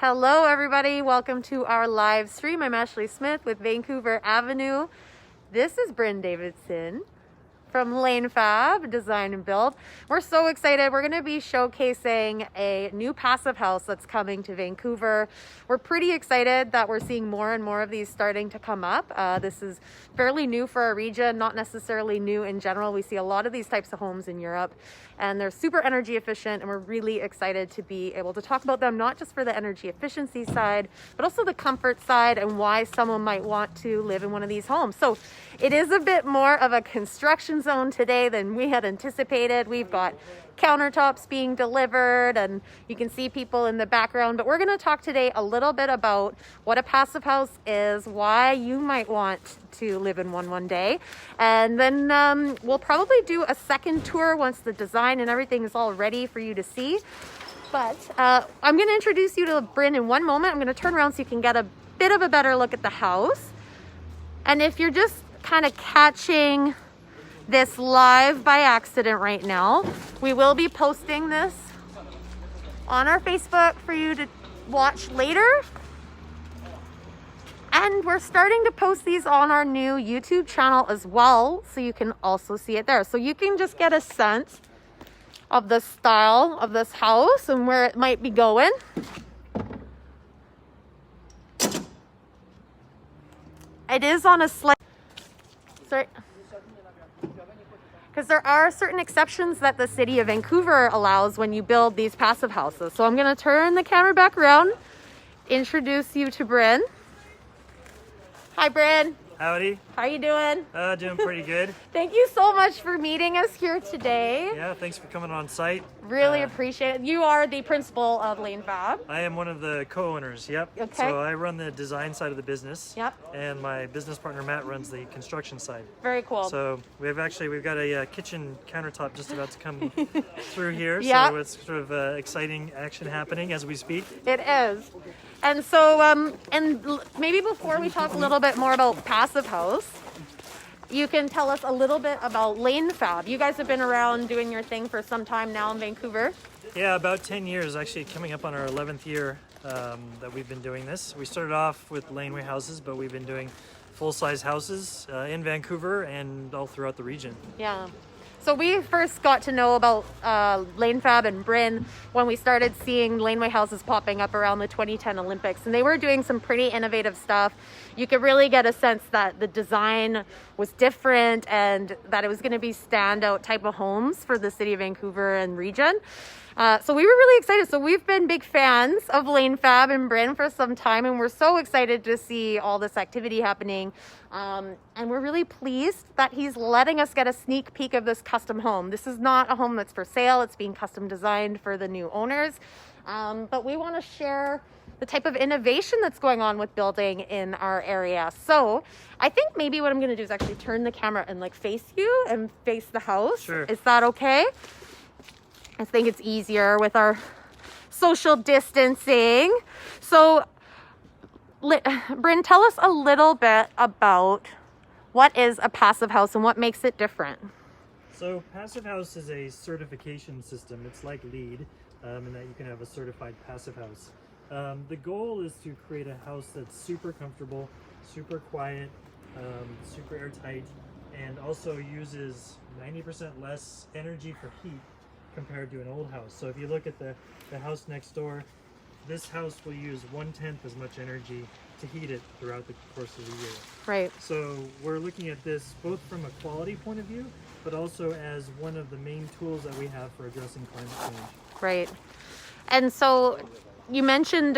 Hello everybody, welcome to our live stream. I'm Ashley Smith with Vancouver Avenue. This is Bryn Davidson from Lanefab Design and Build. We're so excited. We're going to be showcasing a new passive house that's coming to Vancouver. We're pretty excited that we're seeing more and more of these starting to come up. This is fairly new for our region, not necessarily new in general. We see a lot of these types of homes in Europe, and they're super energy efficient, and we're really excited to be able to talk about them, not just for the energy efficiency side, but also the comfort side and why someone might want to live in one of these homes. So it is a bit more of a construction zone today than we had anticipated. We've got countertops being delivered and you can see people in the background, but we're going to talk today a little bit about what a passive house is, why you might want to live in one day, and then we'll probably do a second tour once the design and everything is all ready for you to see. But I'm going to introduce you to Bryn in one moment. I'm going to turn around so you can get a bit of a better look at the house. And if you're just kind of catching this live by accident right now, we will be posting this on our Facebook for you to watch later. And we're starting to post these on our new YouTube channel as well, so you can also see it there. So you can just get a sense of the style of this house and where it might be going. It is on a slight... Sorry. Because there are certain exceptions that the city of Vancouver allows when you build these passive houses. So I'm going to turn the camera back around, introduce you to Bryn. Hi, Bryn. Howdy. How are you doing? Doing pretty good. Thank you so much for meeting us here today. Yeah, thanks for coming on site. Really appreciate it. You are the principal of Lanefab. I am one of the co-owners, yep. Okay. So I run the design side of the business. Yep. And my business partner Matt runs the construction side. Very cool. So we've got a kitchen countertop just about to come through here. Yep. So it's sort of exciting action happening as we speak. It is. And so, maybe before we talk a little bit more about passive house, you can tell us a little bit about Lanefab. You guys have been around doing your thing for some time now in Vancouver. Yeah, about 10 years, actually coming up on our 11th year that we've been doing this. We started off with laneway houses, but we've been doing full-size houses in Vancouver and all throughout the region. Yeah. So we first got to know about Lanefab and Bryn when we started seeing laneway houses popping up around the 2010 Olympics, and they were doing some pretty innovative stuff. You could really get a sense that the design was different and that it was going to be standout type of homes for the city of Vancouver and region. So we were really excited. So we've been big fans of Lanefab and Bryn for some time, and we're so excited to see all this activity happening. And we're really pleased that he's letting us get a sneak peek of this custom home. This is not a home that's for sale. It's being custom designed for the new owners. But we want to share the type of innovation that's going on with building in our area. So I think maybe what I'm going to do is actually turn the camera and face you and face the house. Sure. Is that okay? I think it's easier with our social distancing. So, Bryn, tell us a little bit about what is a passive house and what makes it different. So passive house is a certification system. It's like LEED in that you can have a certified passive house. The goal is to create a house that's super comfortable, super quiet, super airtight, and also uses 90% less energy for heat compared to an old house. So if you look at the house next door, this house will use 1/10 as much energy to heat it throughout the course of the year. Right. So we're looking at this both from a quality point of view, but also as one of the main tools that we have for addressing climate change. Right. And so you mentioned,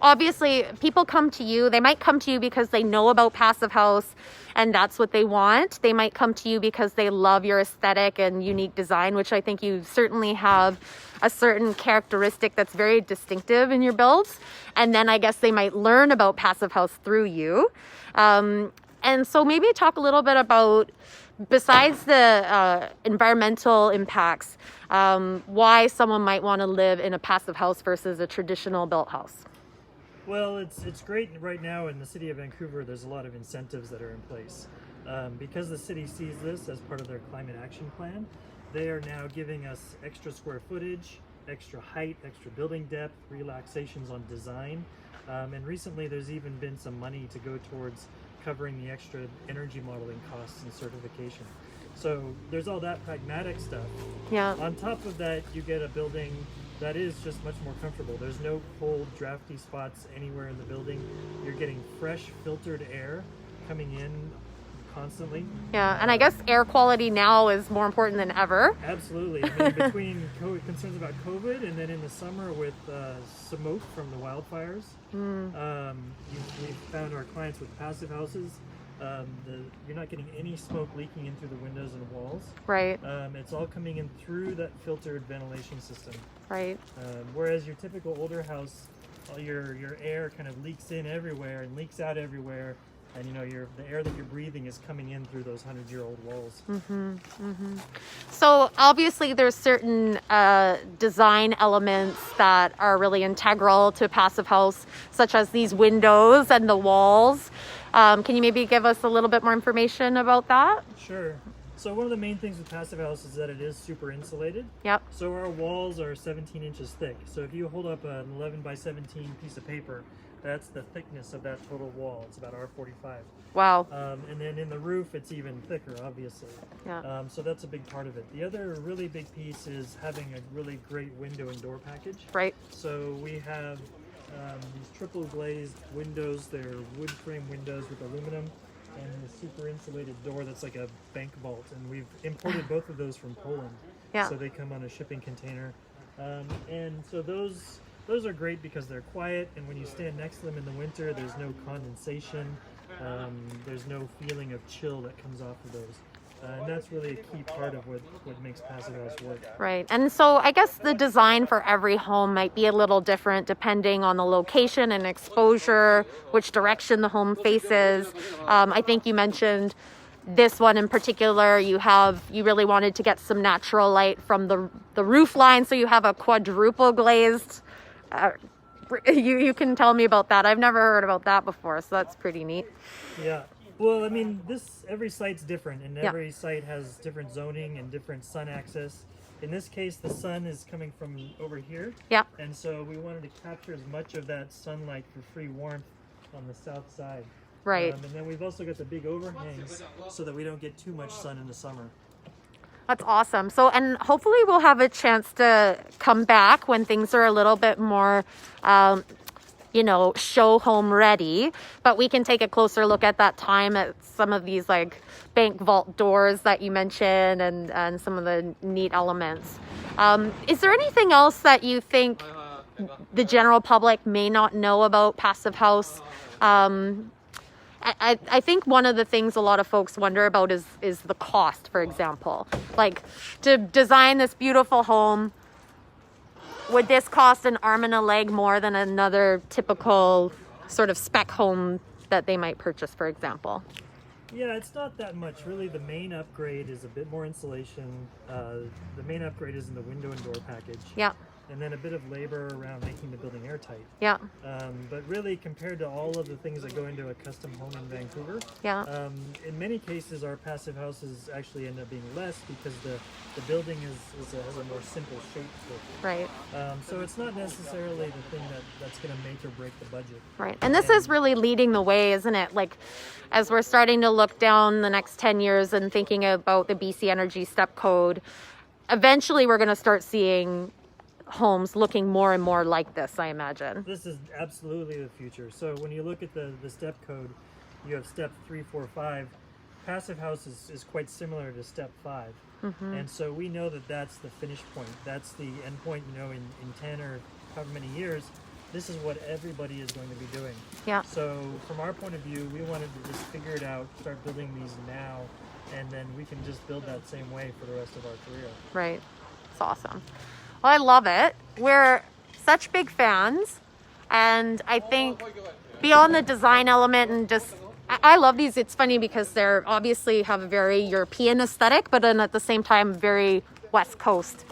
obviously people come to you, they might come to you because they know about passive house and that's what they want. They might come to you because they love your aesthetic and unique design, which I think you certainly have a certain characteristic that's very distinctive in your builds. And then I guess they might learn about passive house through you. And so maybe talk a little bit about, besides the environmental impacts, why someone might want to live in a passive house versus a traditional built house. Well, it's great right now in the city of Vancouver. There's a lot of incentives that are in place. Because the city sees this as part of their climate action plan, they are now giving us extra square footage extra height, extra building depth, relaxations on design. And recently there's even been some money to go towards covering the extra energy modeling costs and certification. So there's all that pragmatic stuff. Yeah. On top of that, you get a building that is just much more comfortable. There's no cold, drafty spots anywhere in the building. You're getting fresh, filtered air coming in constantly. Yeah, and I guess air quality now is more important than ever. Absolutely. I mean, between concerns about COVID and then in the summer with smoke from the wildfires, we found our clients with passive houses, you're not getting any smoke leaking in through the windows and walls. Right. It's all coming in through that filtered ventilation system. Right. Whereas your typical older house, all your air kind of leaks in everywhere and leaks out everywhere. And you know, the air that you're breathing is coming in through those 100-year-old walls. So obviously there's certain design elements that are really integral to a passive house, such as these windows and the walls. Can you maybe give us a little bit more information about that? Sure. So one of the main things with passive house is that it is super insulated. Yep. So our walls are 17 inches thick. So if you hold up an 11 by 17 piece of paper, that's the thickness of that total wall. It's about R45. Wow. And then in the roof, it's even thicker, obviously. Yeah. So that's a big part of it. The other really big piece is having a really great window and door package. Right. So we have these triple glazed windows. They're wood frame windows with aluminum and a super insulated door that's like a bank vault. And we've imported both of those from Poland. Yeah. So they come on a shipping container. And so those are great because they're quiet, and when you stand next to them in the winter, there's no condensation, there's no feeling of chill that comes off of those. And that's really a key part of what makes passive house work. Right. And so I guess the design for every home might be a little different depending on the location and exposure, which direction the home faces. I think you mentioned this one in particular, you really wanted to get some natural light from the roof line, so you have a quadruple glazed. You can tell me about that. I've never heard about that before, so that's pretty neat. Yeah. Well, I mean, every site's different, and every site has different zoning and different sun access. In this case, the sun is coming from over here. Yeah. And so we wanted to capture as much of that sunlight for free warmth on the south side. Right. And then we've also got the big overhangs so that we don't get too much sun in the summer. That's awesome. So, and hopefully we'll have a chance to come back when things are a little bit more, show home ready, but we can take a closer look at that time at some of these like bank vault doors that you mentioned and some of the neat elements. Is there anything else that you think the general public may not know about passive house? I think one of the things a lot of folks wonder about is the cost, for example. Like, to design this beautiful home, would this cost an arm and a leg more than another typical sort of spec home that they might purchase, for example? Yeah, it's not that much. Really, the main upgrade is a bit more insulation. The main upgrade is in the window and door package. Yeah. And then a bit of labor around making the building airtight. Yeah. But really, compared to all of the things that go into a custom home in Vancouver, yeah. In many cases, our passive houses actually end up being less because the building has a more simple shape to it. Right. So it's not necessarily the thing that's going to make or break the budget. Right. And this is really leading the way, isn't it? Like, as we're starting to look down the next 10 years and thinking about the BC Energy Step Code, eventually we're going to start seeing homes looking more and more like this, I imagine. This is absolutely the future. So when you look at the step code, you have step 3, 4, 5. Passive house is quite similar to step 5. Mm-hmm. And so we know that that's the finish point. That's the end point, in 10 or however many years, this is what everybody is going to be doing. Yeah. So from our point of view, we wanted to just figure it out, start building these now, and then we can just build that same way for the rest of our career. Right. It's awesome. Well, I love it. We're such big fans, and I think beyond the design element and just, I love these. It's funny because they're obviously have a very European aesthetic, but then at the same time, very West Coast.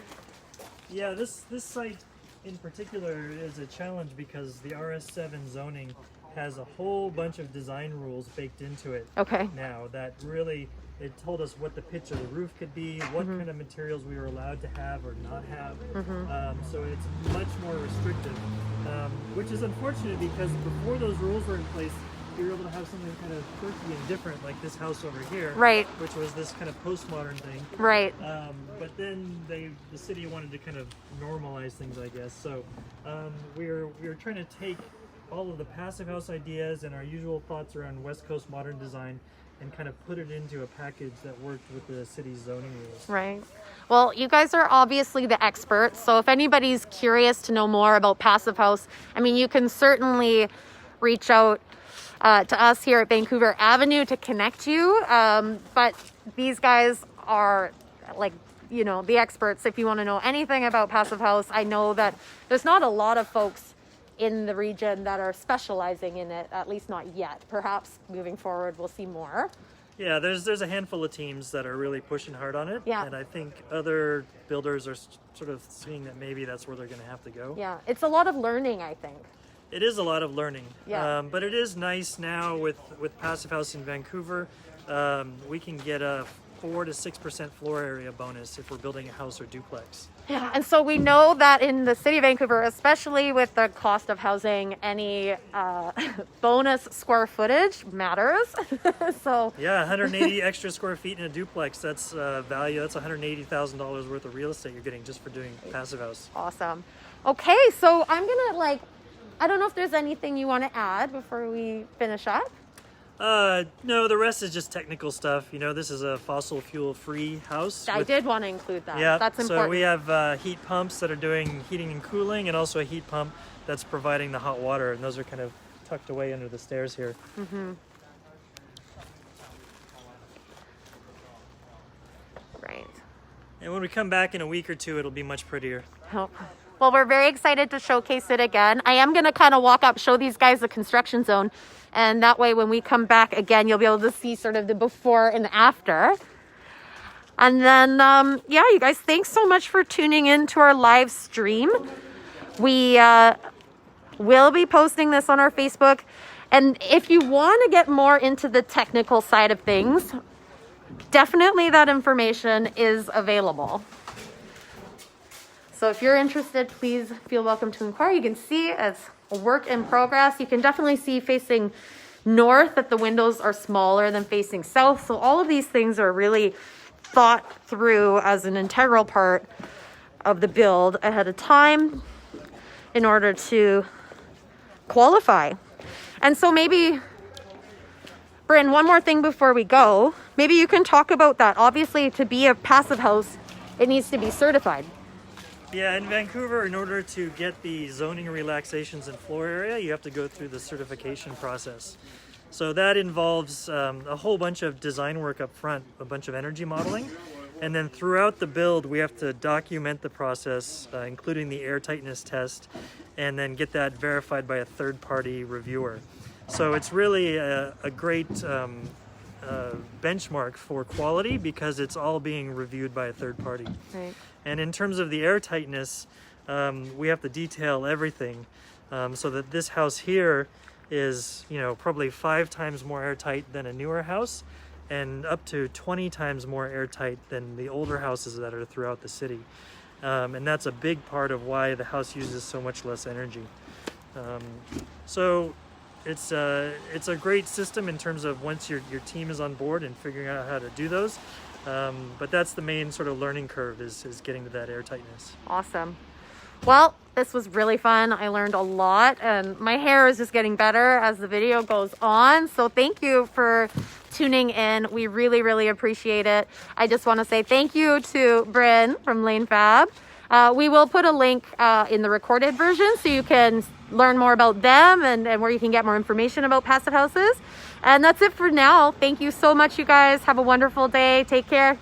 Yeah, this site in particular is a challenge because the RS7 zoning has a whole bunch of design rules baked into it. Okay. Now that really It told us what the pitch of the roof could be, what kind of materials we were allowed to have or not have. So it's much more restrictive, which is unfortunate because before those rules were in place, we were able to have something kind of quirky and different, like this house over here, Right. which was this kind of postmodern thing. Right. But then the city wanted to kind of normalize things, I guess. So we were trying to take all of the passive house ideas and our usual thoughts around West Coast modern design and kind of put it into a package that worked with the city's zoning rules. Right. Well, you guys are obviously the experts. So if anybody's curious to know more about passive house, I mean, you can certainly reach out to us here at Vancouver Avenue to connect you. But these guys are like, you know, the experts. If you want to know anything about passive house, I know that there's not a lot of folks in the region that are specializing in it, at least not yet. Perhaps moving forward we'll see more. Yeah, there's a handful of teams that are really pushing hard on it. Yeah. And I think other builders are sort of seeing that maybe that's where they're going to have to go. Yeah, it's a lot of learning, I think. It is a lot of learning. Yeah. But it is nice now with Passive House in Vancouver. We can get a 4 to 6% floor area bonus if we're building a house or duplex. Yeah, and so we know that in the city of Vancouver, especially with the cost of housing, any bonus square footage matters. So yeah, 180 extra square feet in a duplex, that's value. That's $180,000 worth of real estate you're getting just for doing passive house. Awesome. Okay, so I'm gonna I don't know if there's anything you want to add before we finish up. No, the rest is just technical stuff. You know, this is a fossil fuel free house. I did want to include that. Yeah, That's important. So we have heat pumps that are doing heating and cooling, and also a heat pump that's providing the hot water, and those are kind of tucked away under the stairs here. Right. And when we come back in a week or two, it'll be much prettier. Oh. Well, we're very excited to showcase it again. I am going to kind of walk up, show these guys the construction zone. And that way, when we come back again, you'll be able to see sort of the before and after. And then, yeah, you guys, thanks so much for tuning in to our live stream. We will be posting this on our Facebook. And if you want to get more into the technical side of things, definitely that information is available. So if you're interested, please feel welcome to inquire. You can see as a work in progress. You can definitely see facing north that the windows are smaller than facing south. So all of these things are really thought through as an integral part of the build ahead of time in order to qualify. And so maybe, Bryn, one more thing before we go. Maybe you can talk about that. Obviously, to be a passive house, it needs to be certified. Yeah, in Vancouver, in order to get the zoning relaxations in floor area, you have to go through the certification process. So that involves a whole bunch of design work up front, a bunch of energy modeling, and then throughout the build, we have to document the process, including the air tightness test, and then get that verified by a third-party reviewer. So it's really a great benchmark for quality because it's all being reviewed by a third party. Right. And in terms of the air tightness, we have to detail everything so that this house here is, you know, probably 5 times more airtight than a newer house and up to 20 times more airtight than the older houses that are throughout the city. And that's a big part of why the house uses so much less energy. So it's a great system in terms of once your team is on board and figuring out how to do those. But that's the main sort of learning curve is getting to that air tightness. Awesome. Well, this was really fun. I learned a lot and my hair is just getting better as the video goes on. So thank you for tuning in. We really, really appreciate it. I just want to say thank you to Bryn from Lanefab. We will put a link in the recorded version so you can learn more about them and where you can get more information about passive houses. And that's it for now. Thank you so much, you guys. Have a wonderful day. Take care.